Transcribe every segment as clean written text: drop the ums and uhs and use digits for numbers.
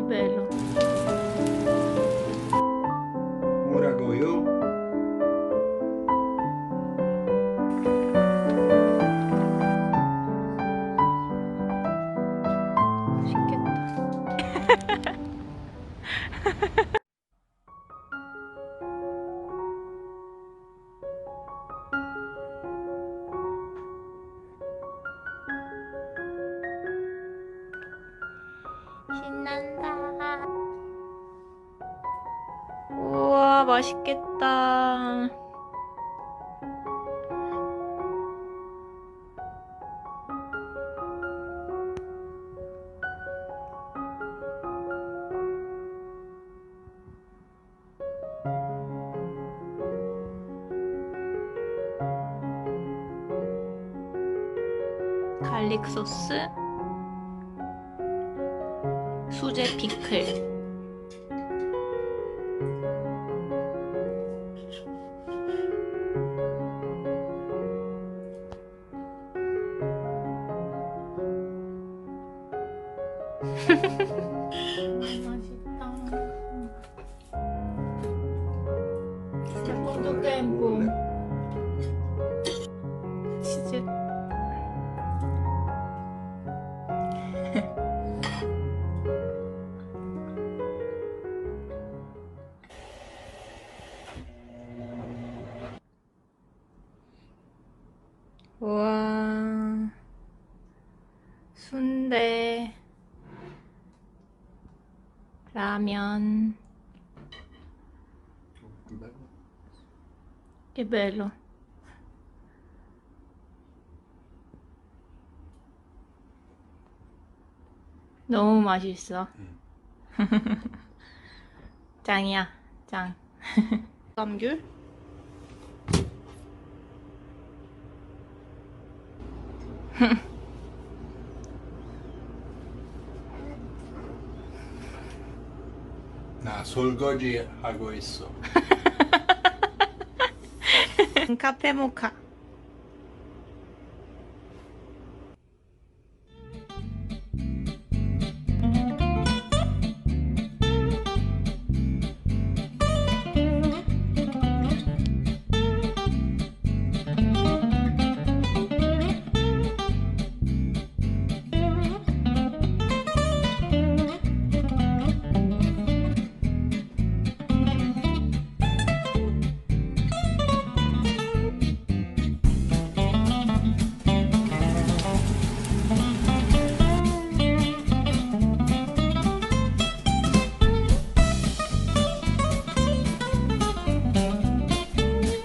bello. Muragoyo. 맛있겠다. 신난다. 우와, 맛있겠다. 갈릭 소스, 수제 피클. 맛있다. quanto tempo? 치즈. 우와, 순대, 라면. Che bello. 너무 맛있어. 짱이야, 짱. 감귤? 나 설거지 하고 있어. 카페 모카.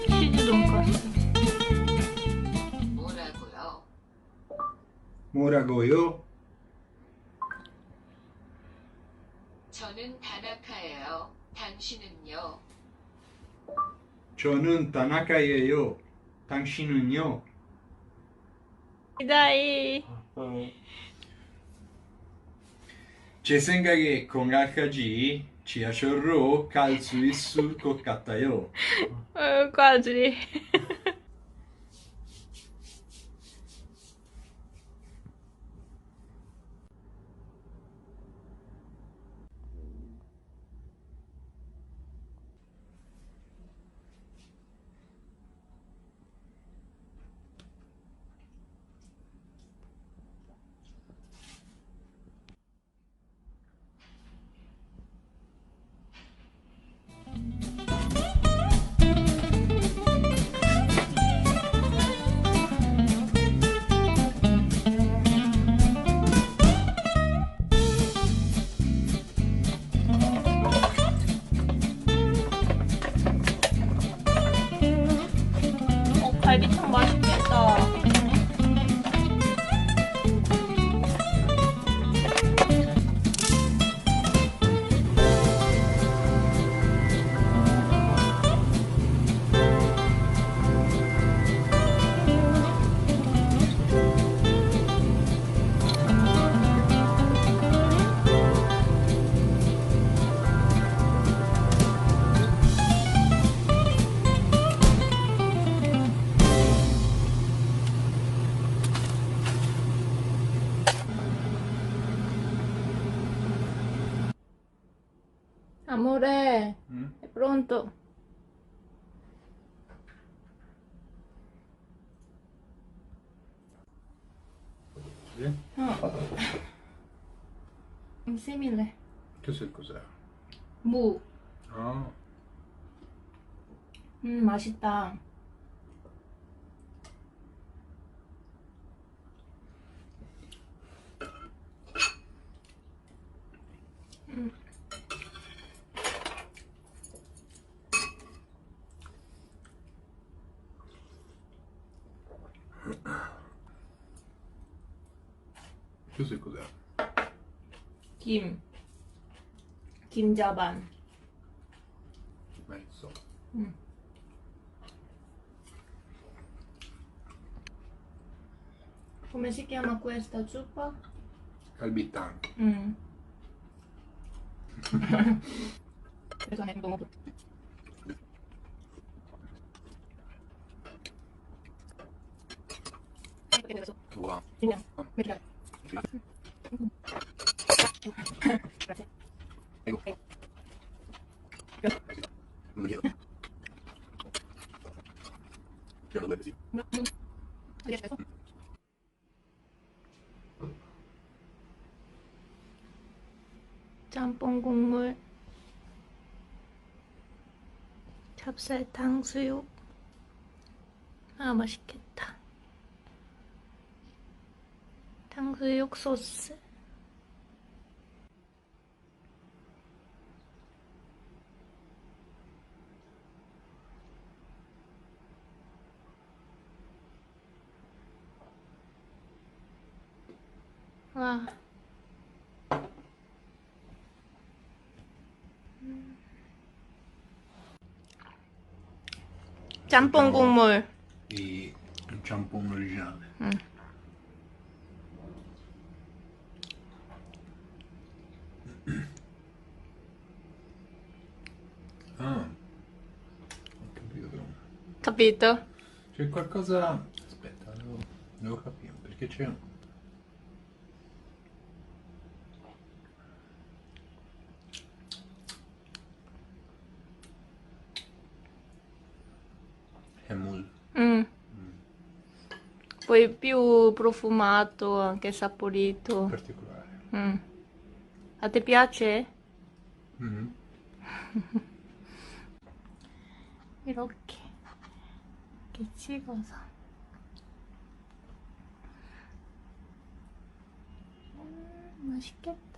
치즈 돈까스. 뭐라고요? 뭐라고요? 저는 다나카예요. 당신은요? 저는 다나카예요. 당신은요? 이다이. 제 생각에 건강하지 지하철로 갈 수 있을 것 같아요. 까지. Amore, Mm? è pronto? Sì? No. Simile. Cos'è? 무. Ah, 맛있다. cos'è? 김. 김자반. Mezzo. Come si chiama questa zuppa? Calbitan. 그래서 안 너무 Wow. 그냥 그냥 Prego. Non chiedo. Chiedo due, sì. 짬뽕 국물, 찹쌀 탕수육. 아, 맛있겠다. 탕수육 소스. 와. 짬뽕 국물. Il ciampone originale. Ah, ho capito. Capito? C'è qualcosa... Aspetta, devo capire, perché c'è... È molto Poi più profumato, anche saporito. particolare. A te piace? Mhm. 이렇게 찍어서. 맛있겠다.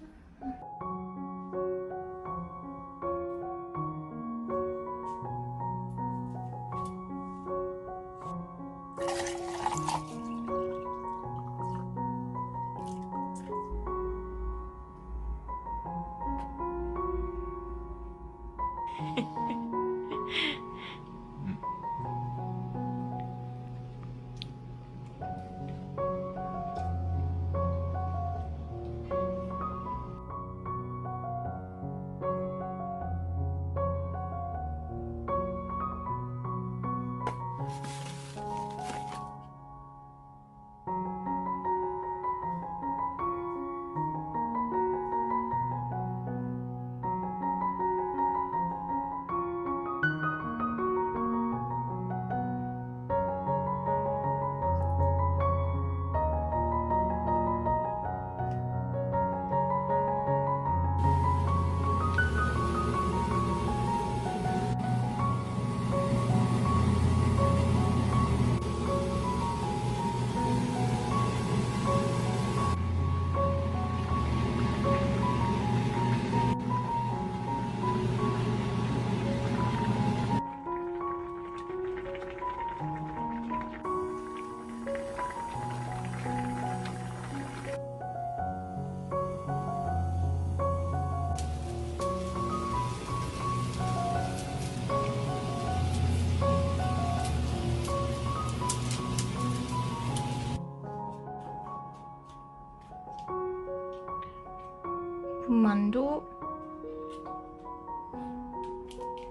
군만두,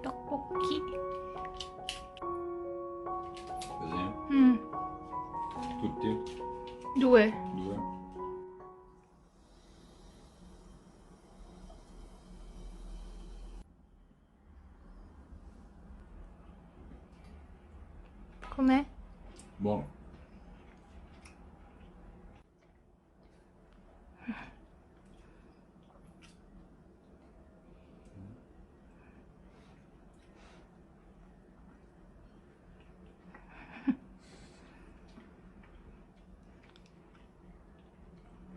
떡볶이. Così? Tutti? Due. Due? Com'è? Buono.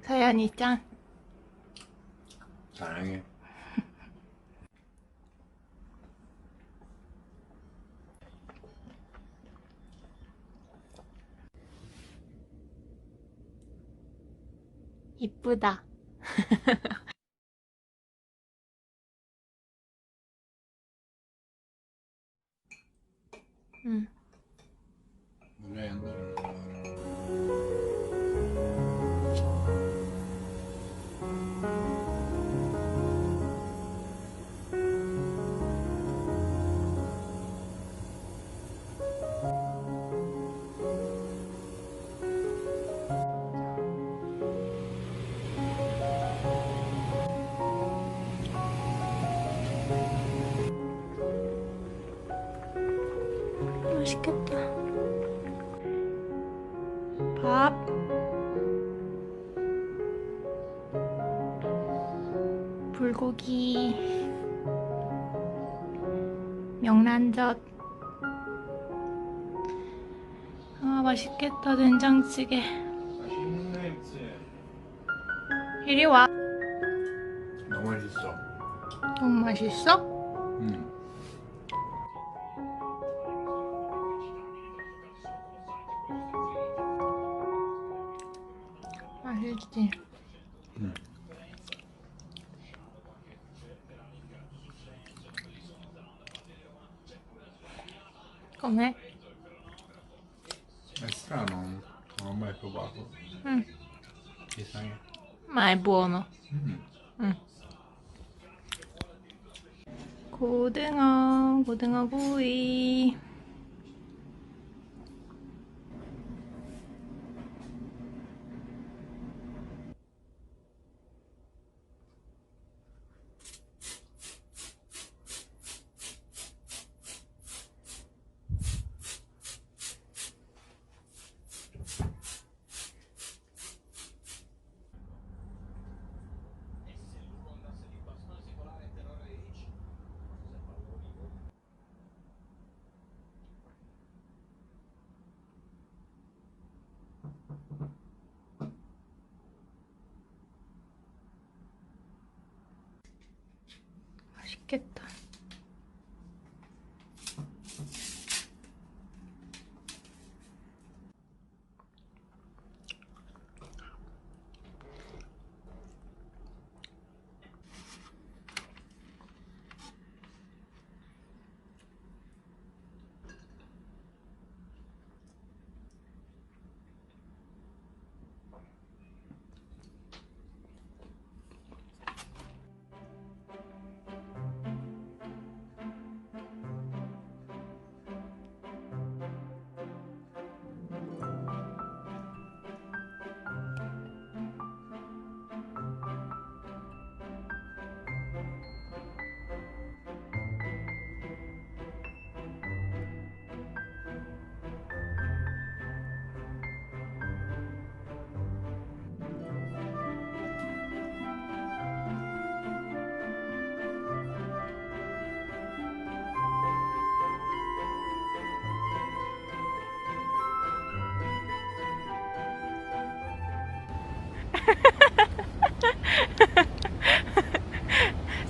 서연이 짠. 다양해. 이쁘다. 응. Vorrei andare a fare. 맛있겠다. 밥. 불고기. 명란젓. 아, 맛있겠다. 된장찌개. 이리 와. 너무 맛있어. 너무 맛있어? 응. 맛있지? 응. Com'è? È strano, non ho mai provato. Mm. Chissà che. Ma è buono. Mm. 고등어 구이. 맛있겠다.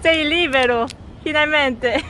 Sei libero, finalmente.